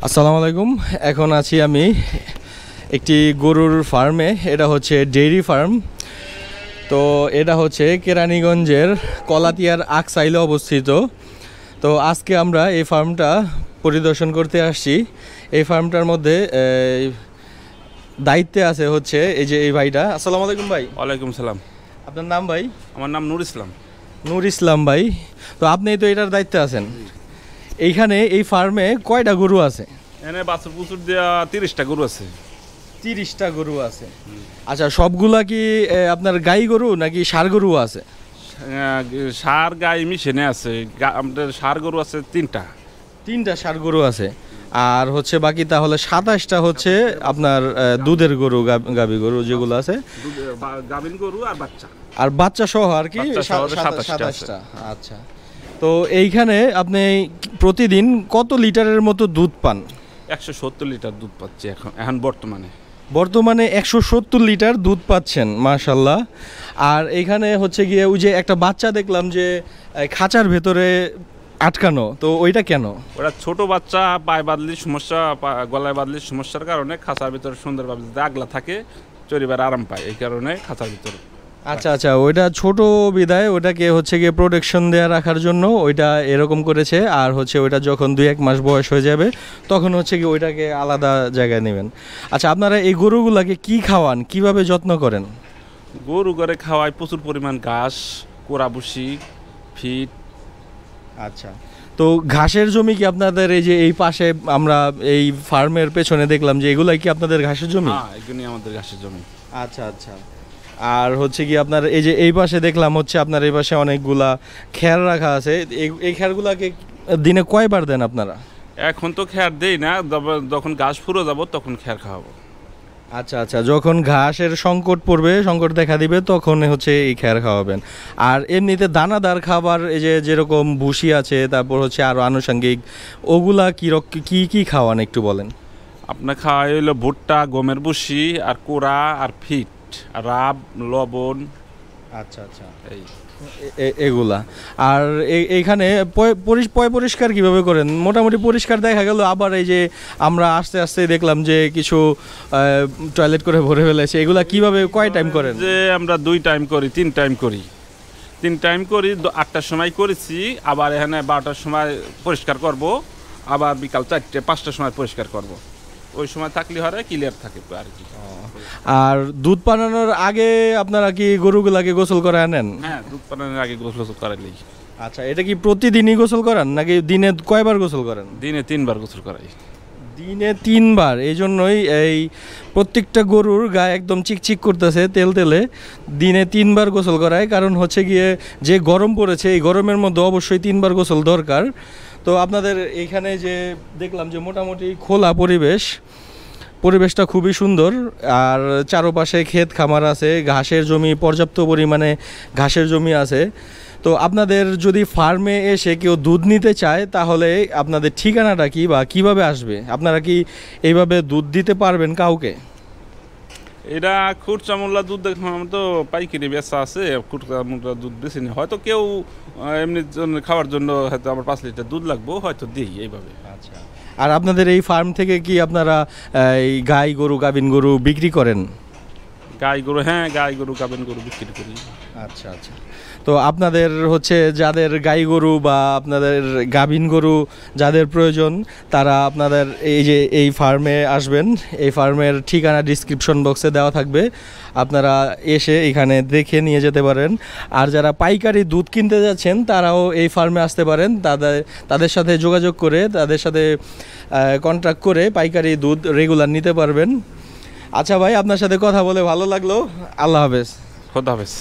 আসসালামু আলাইকুম। এখন আছি আমি একটি গরুর ফার্মে। এটা হচ্ছে ডেইরি ফার্ম। তো এটা হচ্ছে কেরানীগঞ্জের কলাতিয়ার আকসাইলে অবস্থিত। তো আজকে আমরা এই ফার্মটা পরিদর্শন করতে আসছি। এই ফার্মটার মধ্যে দায়িত্বে আছে হচ্ছে এই যে এই ভাইটা। আসসালামু আলাইকুম ভাই। ওয়ালাইকুম সালাম। আপনার নাম ভাই? আমার নাম নূর ইসলাম। নূর ইসলাম ভাই। তো আপনি তো এটার দায়িত্বে আছেন। এইখানে এই ফার্মে কয়টা গরু আছে? এনে বাছুর পুচুর দেওয়া 30টা গরু আছে। 30টা গরু আছে। আচ্ছা, সবগুলা কি আপনার গাই গরু নাকি ষাঁড় গরু আছে? ষাঁড় গাই মিশেনে আছে। আমাদের ষাঁড় গরু আছে 3টা ষাঁড় গরু আছে। আর হচ্ছে বাকি তাহলে 27টা হচ্ছে আপনার দুধের গরু, গাভী গরু যেগুলো আছে, গাভিন গরু আর বাচ্চা, আর বাচ্চা সহ আর কি 27টা। আচ্ছা, তো এইখানে আপনি প্রতিদিন কত লিটারের মতো দুধ পান? 170 লিটার দুধ পাচ্ছি এখন বর্তমানে 170 লিটার দুধ পাচ্ছেন, মাশাল্লাহ। আর এখানে হচ্ছে গিয়ে ওই যে একটা বাচ্চা দেখলাম যে খাঁচার ভেতরে আটকানো, তো ওইটা কেন? ওরা ছোট বাচ্চা, পায়ে বাদলির সমস্যা, গলায় বাদলির সমস্যার কারণে খাঁচার ভিতরে সুন্দরভাবে আগলা থাকে, চরিবার আরাম পায়, এই কারণে খাঁচার ভিতরে। আচ্ছা আচ্ছা, ওইটা ছোট বিদায় ওটাকে হচ্ছে গিয়ে প্রোটেকশন দেওয়া রাখার জন্য ওইটা এরকম করেছে। আর হচ্ছে ওইটা যখন 2-1 মাস বয়স হয়ে যাবে তখন হচ্ছে কি ওইটাকে আলাদা জায়গায় নেবেন। আচ্ছা, আপনারা এই গরুগুলাকে কি খাওয়ান, কিভাবে যত্ন করেন? গরু করে খাওয়ায় প্রচুর পরিমাণ ঘাস, কোরাবুসি, ফিট। আচ্ছা, তো ঘাসের জমি কি আপনাদের এই যে এই পাশে আমরা এই ফার্মের পেছনে দেখলাম যে এগুলাই কি আপনাদের ঘাসের জমি? হ্যাঁ, এগুলোই আমাদের ঘাসের জমি। আচ্ছা আচ্ছা। আর হচ্ছে কি আপনার এই যে এই পাশে দেখলাম হচ্ছে আপনার এই পাশে অনেকগুলা খ্যার রাখা আছে। এই খ্যারগুলাকে দিনে কয়বার দেন আপনারা? এখন তো খ্যার দেই না, যখন ঘাস ফুরো যাব তখন খ্যার খাওয়াবো। আচ্ছা আচ্ছা, যখন ঘাসের সংকট পড়বে, সংকট দেখা দিবে, তখন হচ্ছে এই খ্যার খাওয়াবেন। আর এমনিতে দানাদার খাবার এই যে যেরকম ভুসি আছে, তারপর হচ্ছে আরও আনুষঙ্গিক, ওগুলা কি কি খাওয়ান একটু বলেন। আপনার খাওয়াই হইলো ভুট্টা, গমের ভুসি, আর কোড়া, আর ফিট, আর রাব, লবণ। আচ্ছা আচ্ছা, এই এগুলা। আর এইখানে পরিষ্কার কিভাবে করেন? মোটামুটি পরিষ্কার দেখা গেল, আবার এই যে আমরা আস্তে আস্তে দেখলাম যে কিছু টয়লেট করে ভরে ফেলেছে, এগুলা কিভাবে কয় টাইম করেন? যে আমরা 2 টাইম করি, 3 টাইম করি। 3 টাইম করি, 8টার সময় করেছি, আবার এখানে 12টার সময় পরিষ্কার করব, আবার বিকাল 4টে-5টার সময় পরিষ্কার করব। ওই সময় থাকলে হয় ক্লিয়ার থাকে আর কি। আর দুধ পানানোর আগে আপনারা কি গরুগুলাকে গোসল করে আনেন? হ্যাঁ, দুধ পানানোর আগে গোসল করাইলেই। আচ্ছা, এটা কি প্রতিদিনই গোসল করান নাকি দিনে কয়বার গোসল করেন? দিনে 3বার গোসল করাই। দিনে 3বার। এই জন্যই এই প্রত্যেকটা গরুর গায়ে একদম চিকচিক করতেছে তেলে। দিনে 3বার গোসল করায়, কারণ হচ্ছে গিয়ে যে গরম পড়েছে, এই গরমের মধ্যে অবশ্যই 3বার গোসল দরকার। তো আপনাদের এইখানে যে দেখলাম যে মোটামুটি খোলা পরিবেশটা খুবই সুন্দর। আর চারপাশে ক্ষেত খামার আছে, ঘাসের জমি, পর্যাপ্ত পরিমাণে ঘাসের জমি আছে। তো আপনাদের যদি ফার্মে এসে কেউ দুধ নিতে চায় তাহলে আপনাদের ঠিকানাটা কি বা কিভাবে আসবে? আপনারা কি এইভাবে দুধ দিতে পারবেন কাউকে? এটা খুচরা মূল্য দুধ দেখলাম, আমার তো পাইকারি বেচা আছে, খুচরা মূল্য দুধ বেশি নেই। হয়তো কেউ এমনি খাওয়ার জন্য হয়তো আমার 5 লিটার দুধ লাগবে, হয়তো দিই এইভাবে। আচ্ছা, আর আপনাদের এই ফার্ম থেকে কি আপনারা এই গাই গরু, গাভিন গরু বিক্রি করেন? গাই গরু, হ্যাঁ, গাই গরু, গাভিন গরু বিক্রি করি। আচ্ছা আচ্ছা, তো আপনাদের হচ্ছে যাদের গাই গরু বা আপনাদের গাভিন গরু যাদের প্রয়োজন, তারা আপনাদের এই যে এই ফার্মে আসবেন। এই ফার্মের ঠিকানা ডিসক্রিপশন বক্সে দেওয়া থাকবে, আপনারা এসে এখানে দেখে নিয়ে যেতে পারেন। আর যারা পাইকারি দুধ কিনতে যাচ্ছেন তারাও এই ফার্মে আসতে পারেন, তাদের সাথে যোগাযোগ করে, তাদের সাথে কন্ট্যাক্ট করে পাইকারি দুধ রেগুলার নিতে পারবেন। আচ্ছা ভাই, আপনার সাথে কথা বলে ভালো লাগলো। আল্লাহ হাফেজ। খোদা হাফেজ।